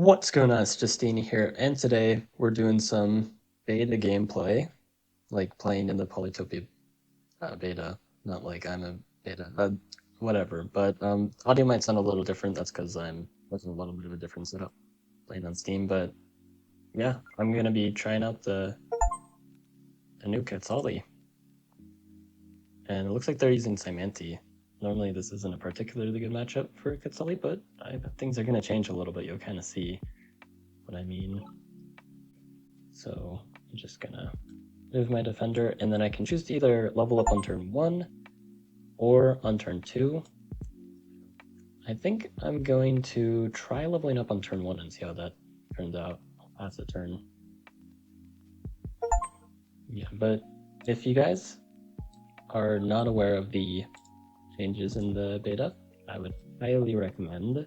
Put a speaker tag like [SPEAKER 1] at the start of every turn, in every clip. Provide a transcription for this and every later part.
[SPEAKER 1] What's going on? It's Justeeni here, and today we're doing some beta gameplay, like playing in the Polytopia beta. Not like I'm a beta, whatever. But audio might sound a little different. That's because I'm with a little bit of a different setup playing on Steam. But yeah, I'm gonna be trying out the new Quetzali, and it looks like they're using Cymanti. Normally, this isn't a particularly good matchup for Quetzali, but I bet things are gonna change a little bit. You'll kind of see what I mean. So I'm just gonna move my defender, and then I can choose to either level up on turn 1 or on turn 2. I think I'm going to try leveling up on turn 1 and see how that turns out. I'll pass a turn. Yeah, but if you guys are not aware of the changes in the beta, I would highly recommend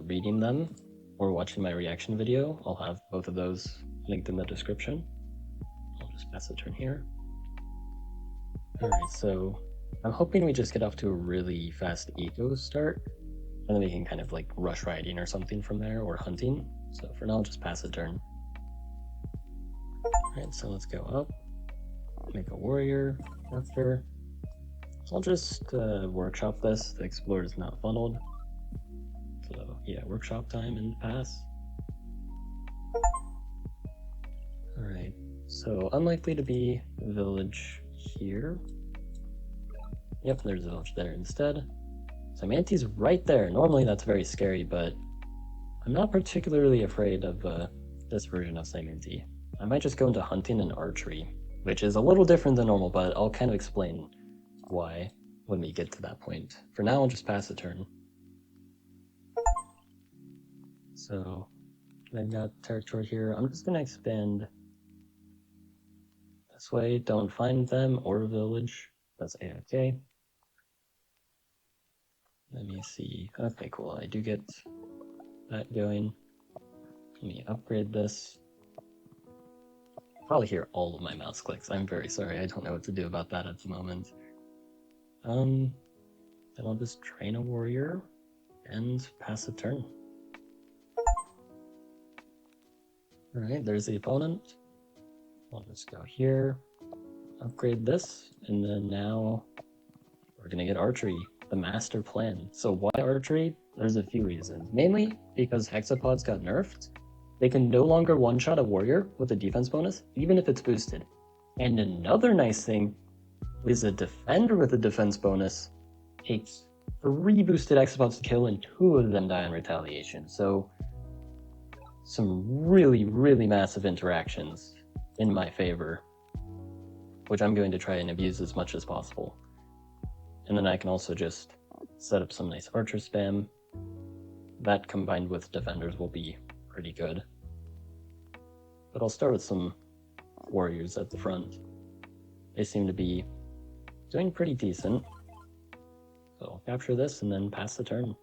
[SPEAKER 1] reading them or watching my reaction video. I'll have both of those linked in the description. I'll just pass a turn here. Alright, so I'm hoping we just get off to a really fast eco start, and then we can kind of like rush riding or something from there, or hunting. So for now, I'll just pass a turn. Alright, so let's go up, make a warrior after. So I'll just workshop this. The explorer is not funneled. So yeah, workshop time and pass. Alright, so unlikely to be village here. Yep, there's a village there instead. Cymanti's right there. Normally that's very scary, but I'm not particularly afraid of this version of Cymanti. I might just go into hunting and archery, which is a little different than normal, but I'll kind of explain why when we get to that point. For now, I'll just pass a turn. So I've got territory here. I'm just going to expand this way. Don't find them or village. That's A-OK. Let me see. Okay, cool. I do get that going. Let me upgrade this. Probably hear all of my mouse clicks. I'm very sorry. I don't know what to do about that at the moment. Then I'll just train a warrior and pass a turn. Alright, there's the opponent. I'll just go here, upgrade this, and then now we're gonna get archery, the master plan. So why archery? There's a few reasons. Mainly because hexapods got nerfed. They can no longer one-shot a warrior with a defense bonus, even if it's boosted. And another nice thing is a defender with a defense bonus takes 3 boosted hexapods to kill and 2 of them die in retaliation. So some really, really massive interactions in my favor, which I'm going to try and abuse as much as possible. And then I can also just set up some nice archer spam. That combined with defenders will be pretty good. But I'll start with some warriors at the front. They seem to be doing pretty decent. So I'll capture this and then pass the turn.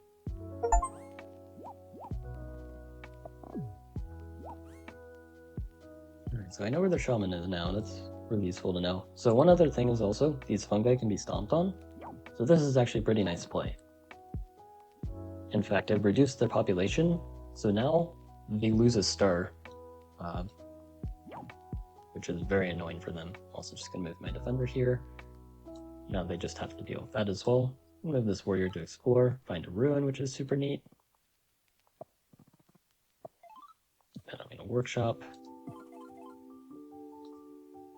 [SPEAKER 1] Alright, so I know where the shaman is now. That's really useful to know. So one other thing is also, these fungi can be stomped on. So this is actually pretty nice play. In fact, I've reduced their population, so now they lose a star, which is very annoying for them. Also just gonna move my defender here. Now they just have to deal with that as well. Move this warrior to explore, find a ruin, which is super neat. Then I'm gonna workshop.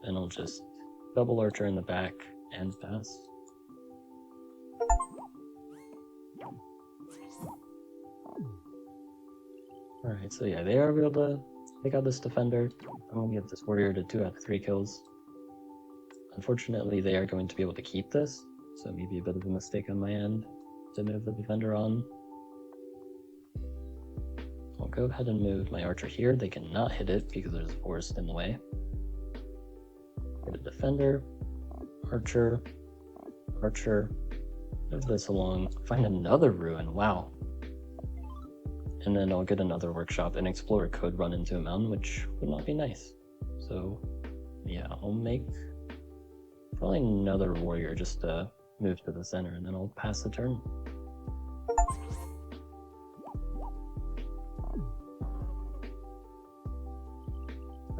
[SPEAKER 1] Then I'll just double archer in the back and pass. Alright, so yeah, they are able to take out this defender. I'm gonna get this warrior to 2 out of 3 kills. Unfortunately, they are going to be able to keep this, so maybe a bit of a mistake on my end to move the defender on. I'll go ahead and move my archer here. They cannot hit it because there's a forest in the way. Get a defender, archer, archer, move this along, find another ruin, wow. And then I'll get another workshop. An explorer could run into a mountain, which would not be nice. So yeah, I'll make probably another warrior just to move to the center, and then I'll pass the turn.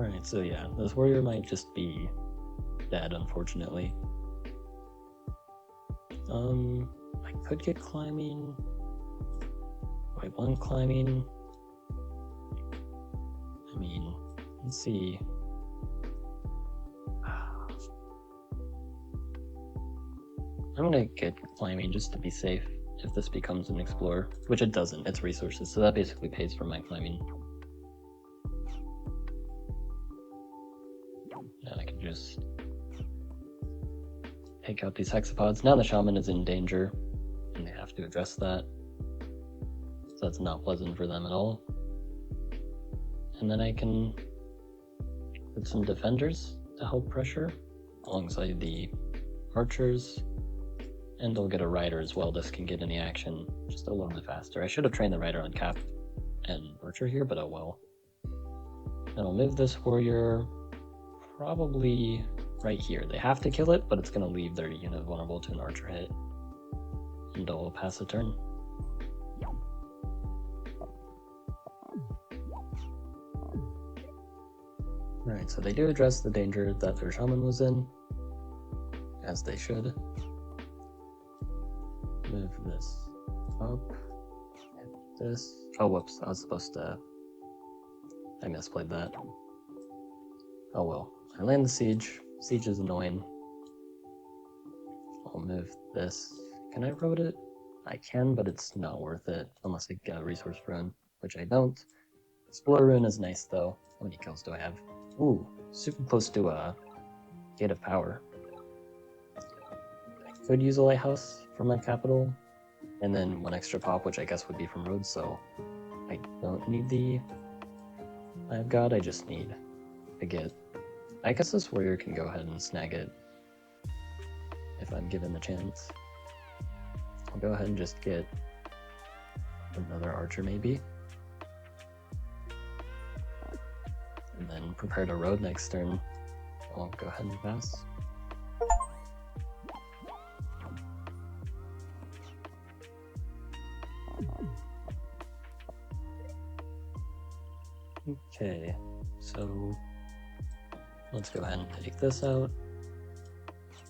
[SPEAKER 1] Alright, so yeah, this warrior might just be dead, unfortunately. I could get climbing. I want climbing. I mean, let's see. I'm gonna get climbing just to be safe if this becomes an explorer, which it doesn't, it's resources, so that basically pays for my climbing. Now I can just take out these hexapods. Now the shaman is in danger, and they have to address that. So that's not pleasant for them at all. And then I can put some defenders to help pressure alongside the archers. And they'll get a rider as well. This can get any action just a little bit faster. I should have trained the rider on cap and archer here, but oh well. And I'll move this warrior probably right here. They have to kill it, but it's going to leave their unit vulnerable to an archer hit. And I'll pass a turn. Right, so they do address the danger that their shaman was in, as they should. Move this up, hit this. Oh, whoops, I was supposed to... I misplayed that. Oh well. I land the siege. Siege is annoying. I'll move this. Can I road it? I can, but it's not worth it unless I get a resource rune, which I don't. Explorer rune is nice though. How many kills do I have? Ooh, super close to a gate of power. I could use a lighthouse for my capital, and then one extra pop, which I guess would be from roads, so I don't need the Eye of God, I just need to get... I guess this warrior can go ahead and snag it if I'm given the chance. I'll go ahead and just get another archer maybe. And then prepare to road next turn. I'll go ahead and pass. Okay, so let's go ahead and take this out.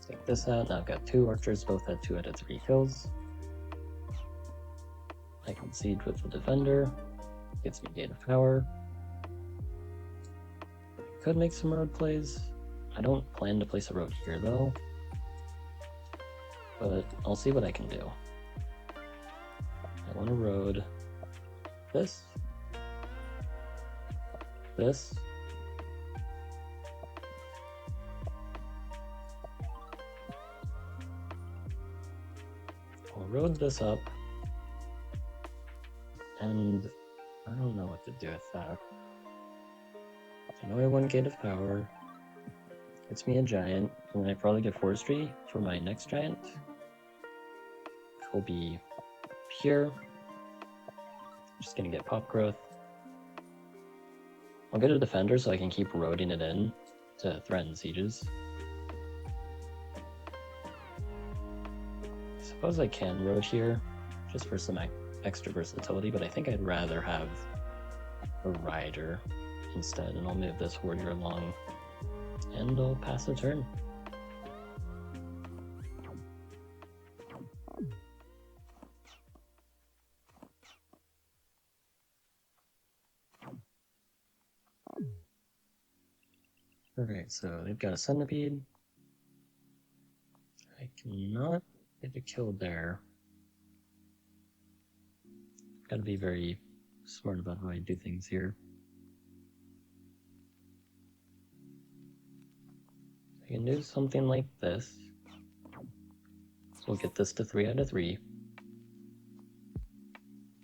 [SPEAKER 1] Take this out. Now I've got two archers, both at 2 out of 3 kills. I can siege with the defender. Gets me gate of power. Could make some road plays. I don't plan to place a road here though, but I'll see what I can do. I want to road this, this, I'll road this up, and I don't know what to do with that. I know I want gate of power. Gets me a giant, and then I probably get forestry for my next giant, which will be here. Just gonna get pop growth. I'll get a defender so I can keep roading it in to threaten sieges. I suppose I can road here just for some extra versatility, but I think I'd rather have a rider instead, and I'll move this warrior along and I'll pass a turn. Alright, so they've got a centipede. I cannot get a kill there. Gotta be very smart about how I do things here. I can do something like this. So we'll get this to 3 out of 3.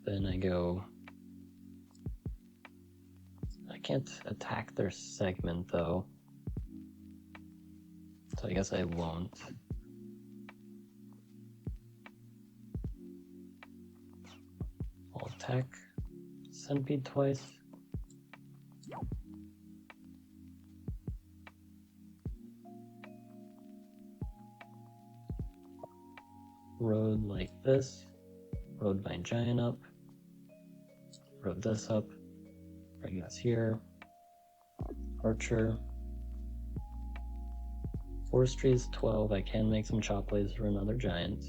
[SPEAKER 1] Then I go... I can't attack their segment though, so I guess I won't. I'll attack centipede twice. Road like this. Road my giant up. Road this up. Bring this here. Archer. Forestry is 12. I can make some chop plays for another giant.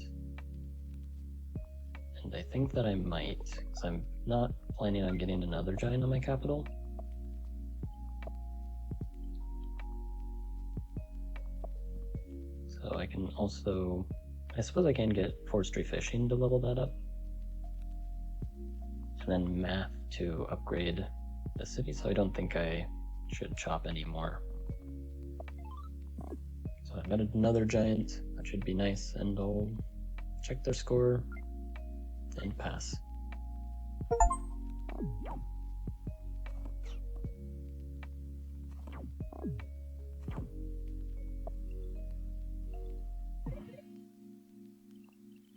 [SPEAKER 1] And I think that I might, because I'm not planning on getting another giant on my capital. So I can also, I suppose I can get forestry fishing to level that up. And then math to upgrade the city, so I don't think I should chop anymore. So I've got another giant, that should be nice, and I'll check their score and pass.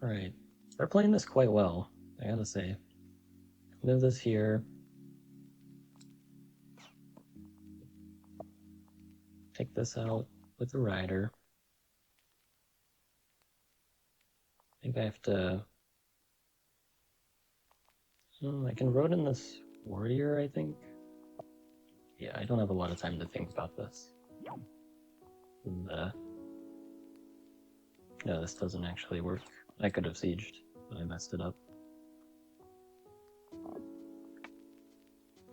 [SPEAKER 1] Alright, they're playing this quite well, I gotta say. Move this here. Take this out with the rider. I think I have to... I can road in this warrior, I think. Yeah, I don't have a lot of time to think about this. And, no, this doesn't actually work. I could have sieged, but I messed it up.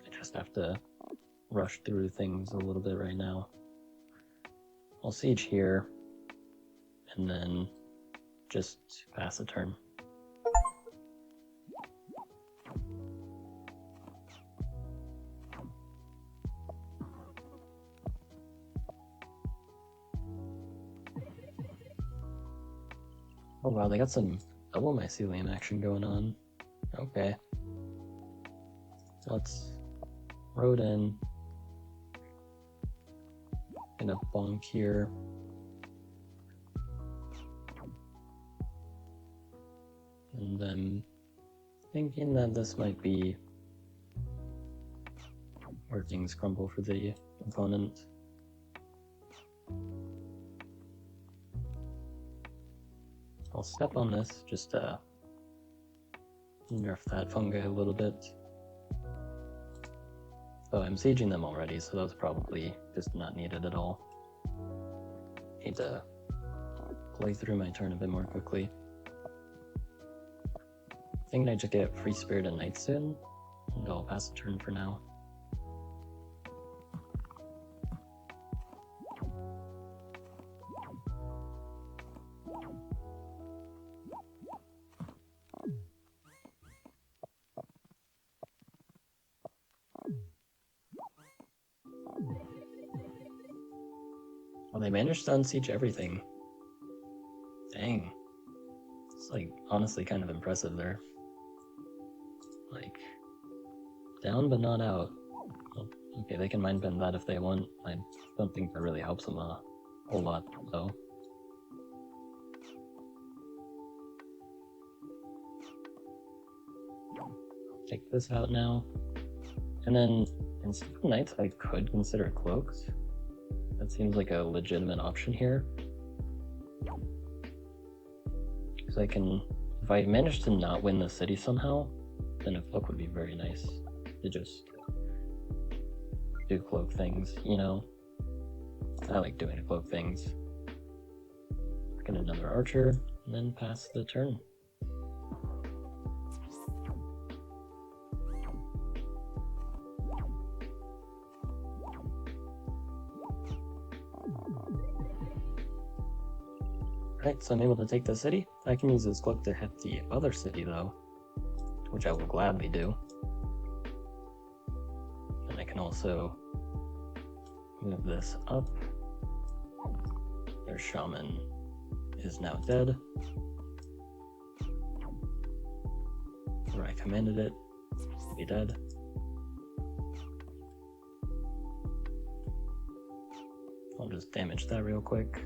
[SPEAKER 1] I just have to rush through things a little bit right now. I'll siege here, and then just pass a turn. Oh wow, they got some double mycelium action going on. Okay. Let's road in. Gonna bonk here. And then thinking that this might be where things crumble for the opponent. I'll step on this, just nerf that fungi a little bit. Oh, I'm sieging them already, so that's probably just not needed at all. Need to play through my turn a bit more quickly. I think I just get Free Spirit and Night soon, and I'll pass the turn for now. Well, they managed to unsiege everything. Dang. It's like, honestly kind of impressive there. Like, down but not out. Well, okay, they can mind bend that if they want. I don't think that really helps them a whole lot, though. Take this out now. And then, instead of knights, I could consider cloaks. That seems like a legitimate option here. Because I can, if I manage to not win the city somehow, then a cloak would be very nice to just do cloak things, you know? I like doing cloak things. Get another archer, and then pass the turn. Right, so I'm able to take the city. I can use this cloak to hit the other city though, which I will gladly do. And I can also move this up. Their shaman is now dead. Where I commanded it to be dead. I'll just damage that real quick.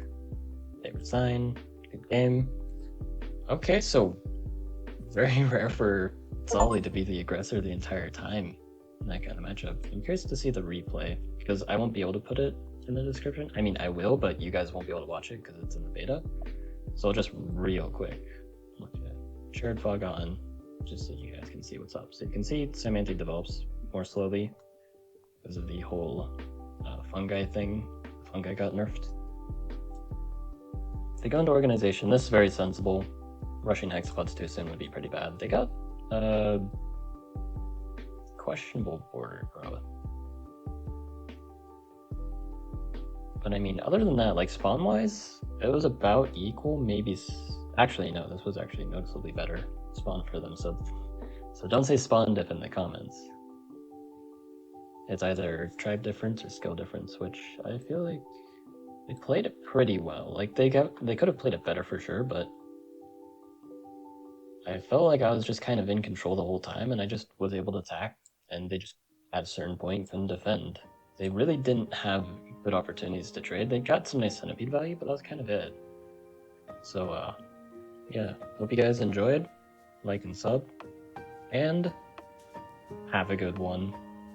[SPEAKER 1] They resign. Good game. Okay, so very rare for Solly to be the aggressor the entire time in that kind of matchup. I'm curious to see the replay, because I won't be able to put it in the description. I mean, I will, but you guys won't be able to watch it because it's in the beta. So I'll just real quick look at shared fog on, just so you guys can see what's up. So you can see Cymanti develops more slowly because of the whole fungi thing. Fungi got nerfed. If they go into organization, this is very sensible. Rushing hexapods too soon would be pretty bad. They got questionable border growth. But I mean, other than that, like spawn-wise, it was about equal, maybe... Actually, no, this was actually noticeably better spawn for them, so don't say spawn diff in the comments. It's either tribe difference or skill difference, which I feel like they played it pretty well. Like, they could have played it better for sure, but I felt like I was just kind of in control the whole time, and I just was able to attack, and they just, at a certain point, couldn't defend. They really didn't have good opportunities to trade. They got some nice centipede value, but that was kind of it. So, yeah, hope you guys enjoyed. Like and sub, and have a good one.